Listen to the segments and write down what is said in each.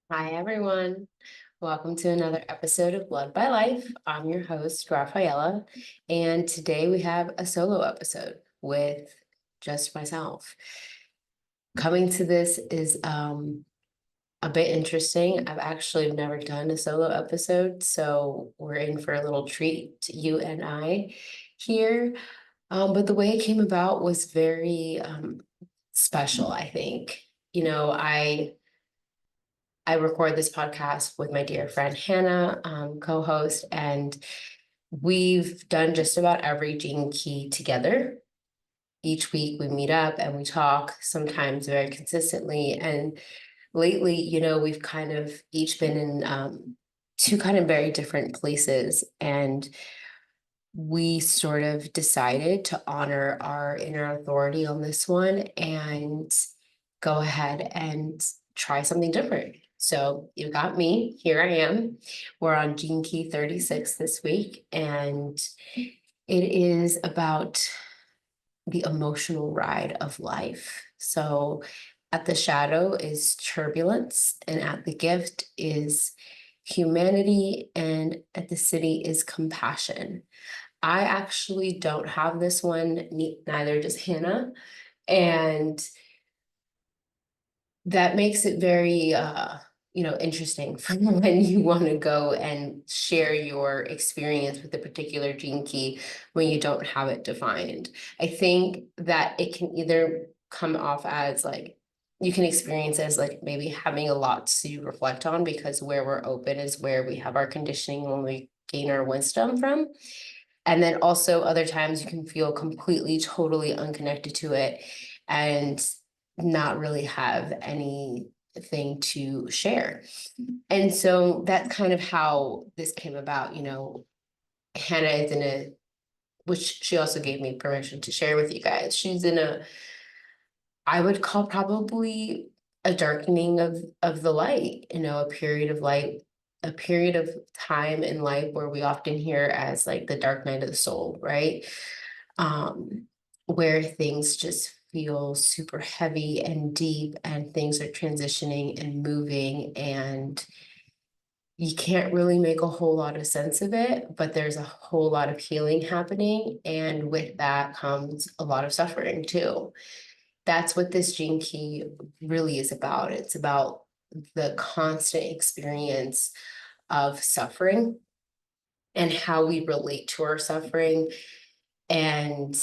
Hi, everyone. Welcome to another episode of Blood by Life. I'm your host, Rafaela, and today we have a solo episode with just myself. Coming to this is a bit interesting. I've actually never done a solo episode, so we're in for a little treat, you and I here. But the way it came about was very special, I think. You know, I record this podcast with my dear friend Hannah, co-host, and we've done just about every Gene Key together. Each week we meet up and we talk, sometimes very consistently. And lately, we've kind of each been in two kind of very different places. And we sort of decided to honor our inner authority on this one and go ahead and try something different. So you got me, here I am. We're on Gene Key 36 this week, and it is about the emotional ride of life. So at the shadow is turbulence, and at the gift is humanity, and at the city is compassion. I actually don't have this one, neither does Hannah. And that makes it very interesting for when you want to go and share your experience with a particular gene key when you don't have it defined. I think that it can either come off as like you can experience as like maybe having a lot to reflect on, because where we're open is where we have our conditioning when we gain our wisdom from. And then also other times you can feel completely, totally unconnected to it and not really have anything to share. And so that's kind of how this came about. Hannah is in a, which she also gave me permission to share with you guys. She's in a, I would call probably a darkening of the light, a period of light, a period of time in life where we often hear as like the dark night of the soul, right? Um, where things just feel super heavy and deep and things are transitioning and moving, and you can't really make a whole lot of sense of it, but there's a whole lot of healing happening. And with that comes a lot of suffering too. That's what this gene key really is about. It's about the constant experience of suffering and how we relate to our suffering. And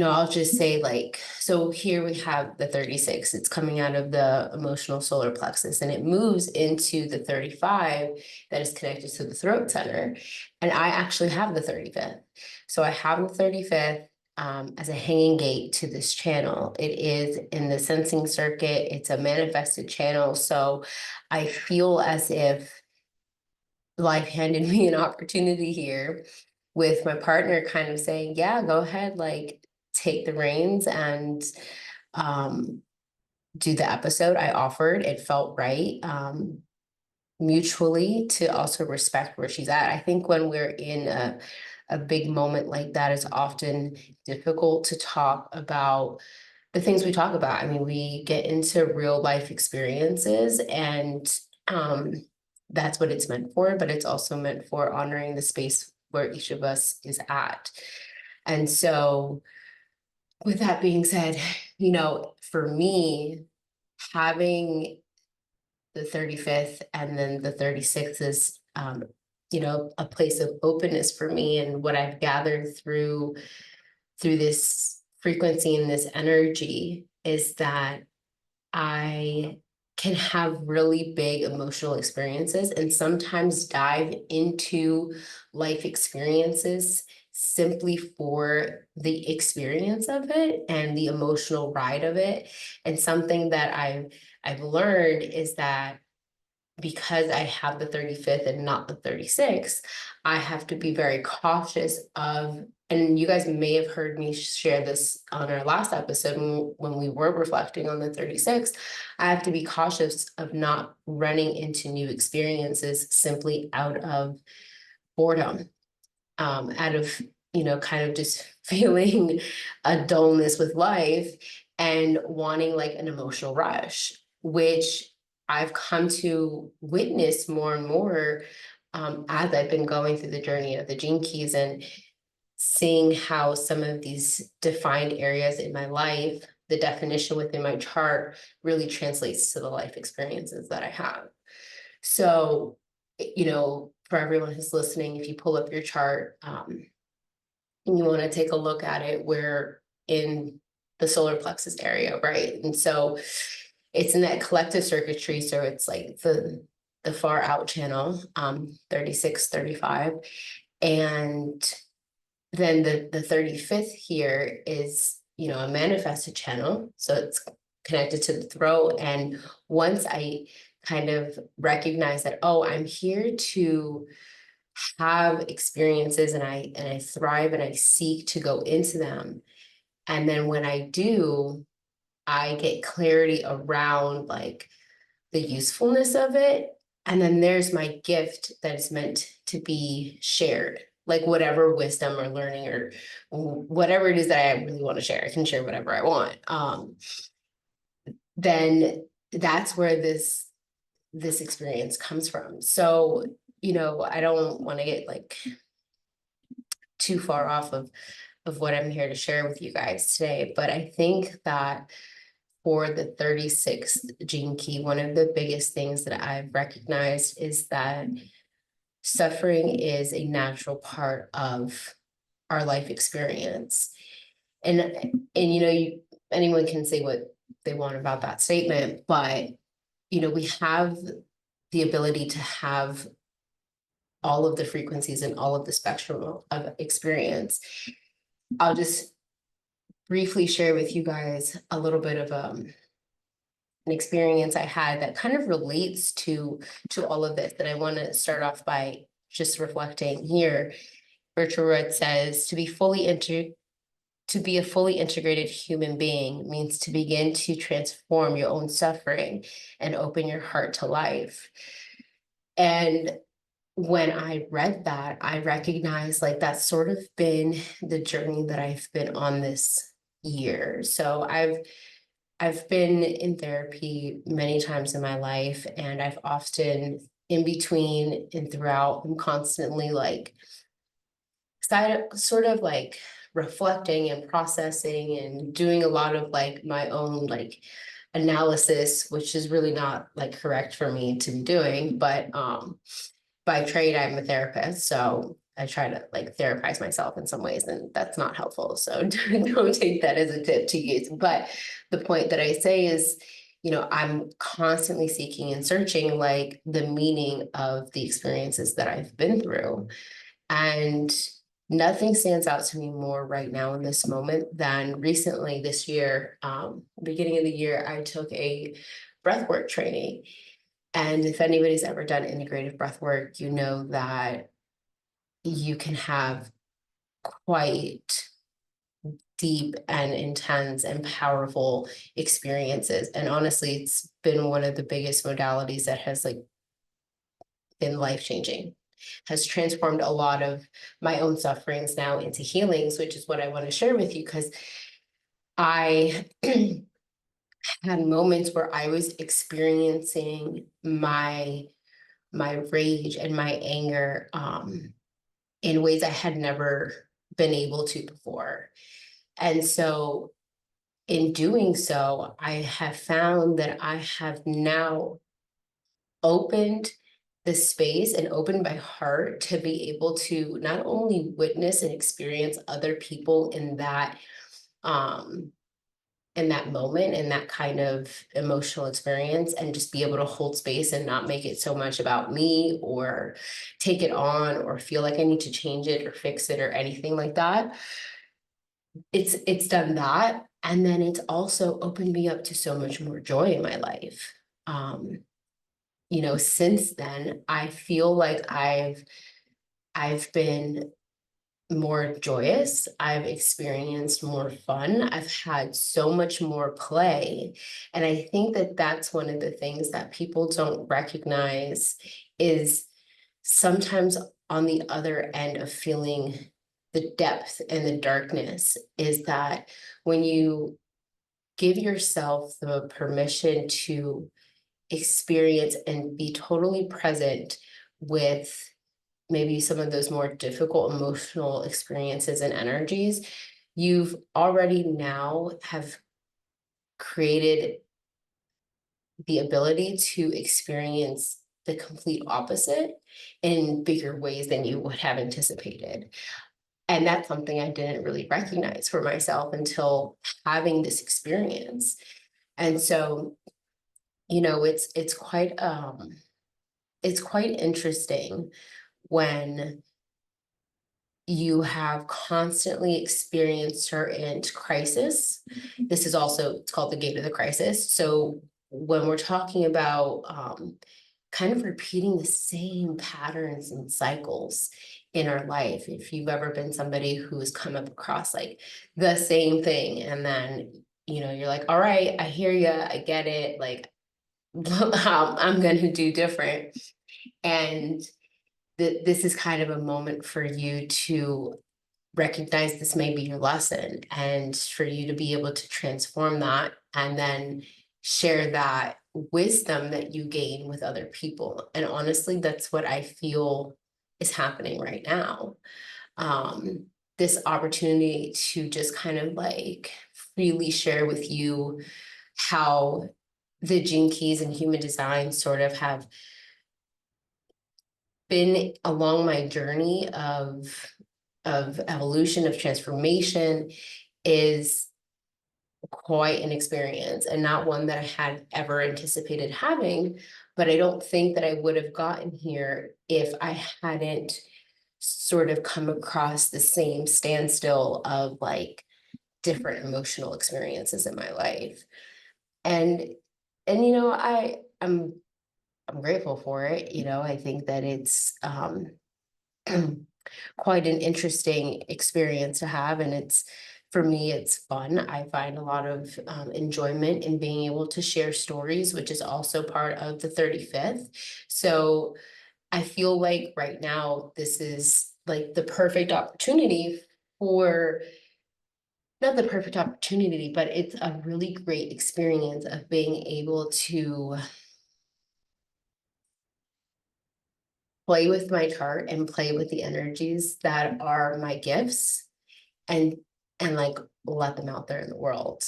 I'll just say like, so here we have the 36, it's coming out of the emotional solar plexus and it moves into the 35 that is connected to the throat center. And I actually have the 35th. So I have the 35th as a hanging gate to this channel. It is in the sensing circuit. It's a manifested channel. So I feel as if life handed me an opportunity here with my partner kind of saying, yeah, go ahead, like take the reins and um, do the episode. I offered, it felt right mutually to also respect where she's at. I think when we're in a big moment like that, it's often difficult to talk about the things we talk about. I mean, we get into real life experiences, and um, that's what it's meant for, but it's also meant for honoring the space where each of us is at. And so, with that being said, for me, having the 35th and then the 36th is, a place of openness for me. And what I've gathered through this frequency and this energy is that I can have really big emotional experiences and sometimes dive into life experiences simply for the experience of it and the emotional ride of it. And something that I've learned is that because I have the 35th and not the 36th, I have to be very cautious of, and you guys may have heard me share this on our last episode when we were reflecting on the 36th, I have to be cautious of not running into new experiences simply out of boredom, out of, kind of just feeling a dullness with life and wanting like an emotional rush, which I've come to witness more and more as I've been going through the journey of the Gene Keys and seeing how some of these defined areas in my life, the definition within my chart really translates to the life experiences that I have. So, for everyone who's listening, if you pull up your chart, and you want to take a look at it, we're in the solar plexus area, right? And so it's in that collective circuitry. So it's like the far out channel, 36, 35. And then the 35th here is, a manifested channel. So it's connected to the throat. And once I kind of recognize that, oh, I'm here to have experiences and I thrive and I seek to go into them. And then when I do, I get clarity around like the usefulness of it. And then there's my gift that is meant to be shared, like whatever wisdom or learning or whatever it is that I really want to share. I can share whatever I want. Then that's where this experience comes from. So, I don't want to get like too far off of what I'm here to share with you guys today, but I think that for the 36th gene key, one of the biggest things that I've recognized is that suffering is a natural part of our life experience. And anyone can say what they want about that statement, but we have the ability to have all of the frequencies and all of the spectrum of experience. I'll just briefly share with you guys a little bit of an experience I had that kind of relates to all of this. That I want to start off by just reflecting here. Virtual Red says to be a fully integrated human being means to begin to transform your own suffering and open your heart to life. And when I read that, I recognized like that's sort of been the journey that I've been on this year. So I've been in therapy many times in my life, and I've often in between and throughout, I'm constantly like sort of like reflecting and processing and doing a lot of like my own like analysis, which is really not like correct for me to be doing, but by trade, I'm a therapist, so I try to like therapize myself in some ways, and that's not helpful. So don't take that as a tip to use. But the point that I say is, I'm constantly seeking and searching like the meaning of the experiences that I've been through. And nothing stands out to me more right now in this moment than recently this year, beginning of the year, I took a breathwork training. And if anybody's ever done integrative breath work, you know that you can have quite deep and intense and powerful experiences. And honestly, it's been one of the biggest modalities that has like been life-changing, has transformed a lot of my own sufferings now into healings, which is what I want to share with you, because I had moments where I was experiencing my rage and my anger in ways I had never been able to before. And so in doing so, I have found that I have now opened the space and opened my heart to be able to not only witness and experience other people in that moment and that kind of emotional experience, and just be able to hold space and not make it so much about me or take it on or feel like I need to change it or fix it or anything like that. It's done that. And then it's also opened me up to so much more joy in my life. Since then, I feel like I've been more joyous. I've experienced more fun. I've had so much more play. And I think that that's one of the things that people don't recognize is sometimes on the other end of feeling the depth and the darkness is that when you give yourself the permission to experience and be totally present with maybe some of those more difficult emotional experiences and energies, you've already now have created the ability to experience the complete opposite in bigger ways than you would have anticipated. And that's something I didn't really recognize for myself until having this experience. And so, it's quite interesting when you have constantly experienced certain crisis. This is also, it's called the gate of the crisis. So when we're talking about kind of repeating the same patterns and cycles in our life, if you've ever been somebody who's come up across like the same thing, and then you're like, all right, I hear you, I get it, like I'm gonna do different. And this is kind of a moment for you to recognize this may be your lesson, and for you to be able to transform that and then share that wisdom that you gain with other people. And honestly, that's what I feel is happening right now. This opportunity to just kind of like freely share with you how the gene keys and human design sort of have been along my journey of evolution, of transformation, is quite an experience, and not one that I had ever anticipated having. But I don't think that I would have gotten here if I hadn't sort of come across the same standstill of like different emotional experiences in my life. And I'm grateful for it. I think that it's quite an interesting experience to have, and for me, it's fun. I find a lot of enjoyment in being able to share stories, which is also part of the 35th. So I feel like right now this is like the perfect opportunity for, not the perfect opportunity, but it's a really great experience of being able to play with my chart and play with the energies that are my gifts, and like let them out there in the world.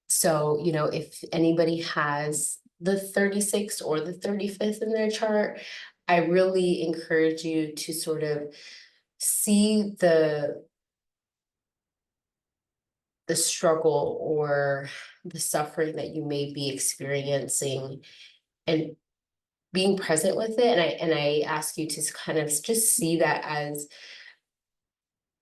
So if anybody has the 36th or the 35th in their chart, I really encourage you to sort of see the struggle or the suffering that you may be experiencing, and being present with it. And I ask you to kind of just see that as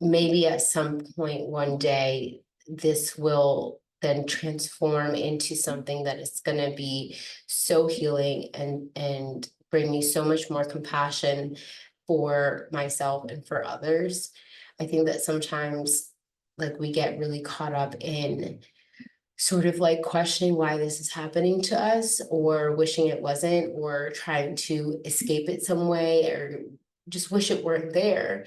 maybe at some point one day, this will then transform into something that is going to be so healing, and bring me so much more compassion for myself and for others. I think that sometimes like we get really caught up in sort of like questioning why this is happening to us, or wishing it wasn't, or trying to escape it some way, or just wish it weren't there.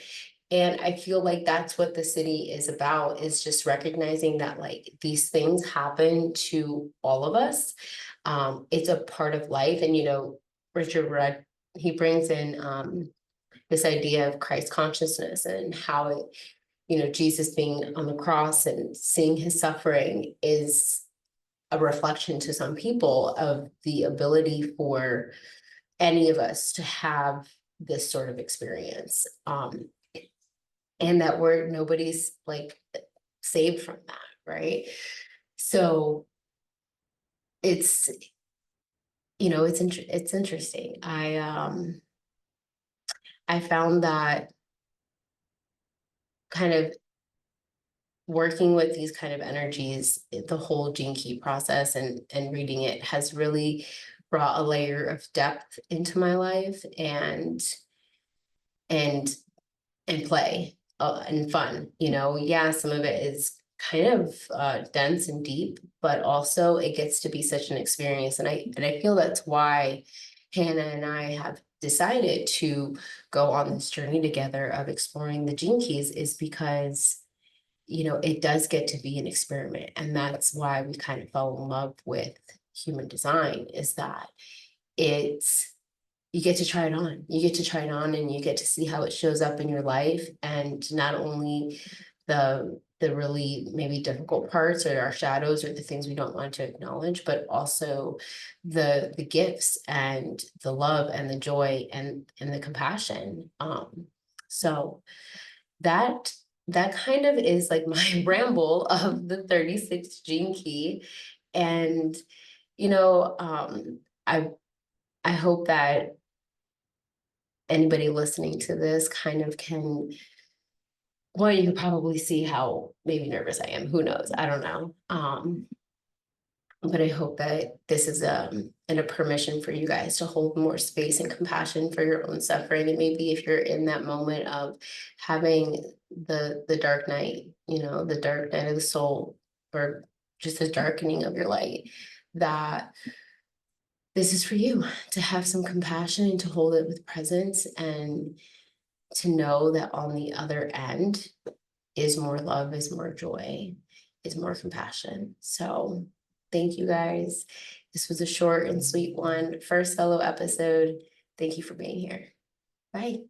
And I feel like that's what the Siddhi is about, is just recognizing that like these things happen to all of us. It's a part of life. And Richard Rudd, he brings in this idea of Christ consciousness, and how Jesus being on the cross and seeing his suffering is a reflection to some people of the ability for any of us to have this sort of experience. And that nobody's like saved from that, right? So it's it's interesting. I found that kind of working with these kind of energies, the whole gene key process and reading it has really brought a layer of depth into my life, and play and fun. Yeah, some of it is kind of dense and deep, but also it gets to be such an experience. And I feel that's why Hannah and I have decided to go on this journey together of exploring the gene keys, is because it does get to be an experiment. And that's why we kind of fell in love with human design is that it's, you get to try it on. You get to try it on and you get to see how it shows up in your life. And not only the really maybe difficult parts or our shadows or the things we don't want to acknowledge, but also the gifts and the love and the joy and the compassion. So that that kind of is like my ramble of the 36 gene key. And you know, I hope that anybody listening to this kind of can, well, you can probably see how maybe nervous I am. Who knows? I don't know. But I hope that this is and a permission for you guys to hold more space and compassion for your own suffering. And maybe if you're in that moment of having the dark night, you know, the dark night of the soul, or just a darkening of your light, that this is for you to have some compassion and to hold it with presence, and to know that on the other end is more love, is more joy, is more compassion. So thank you guys. This was a short and sweet one, first solo episode. Thank you for being here. Bye.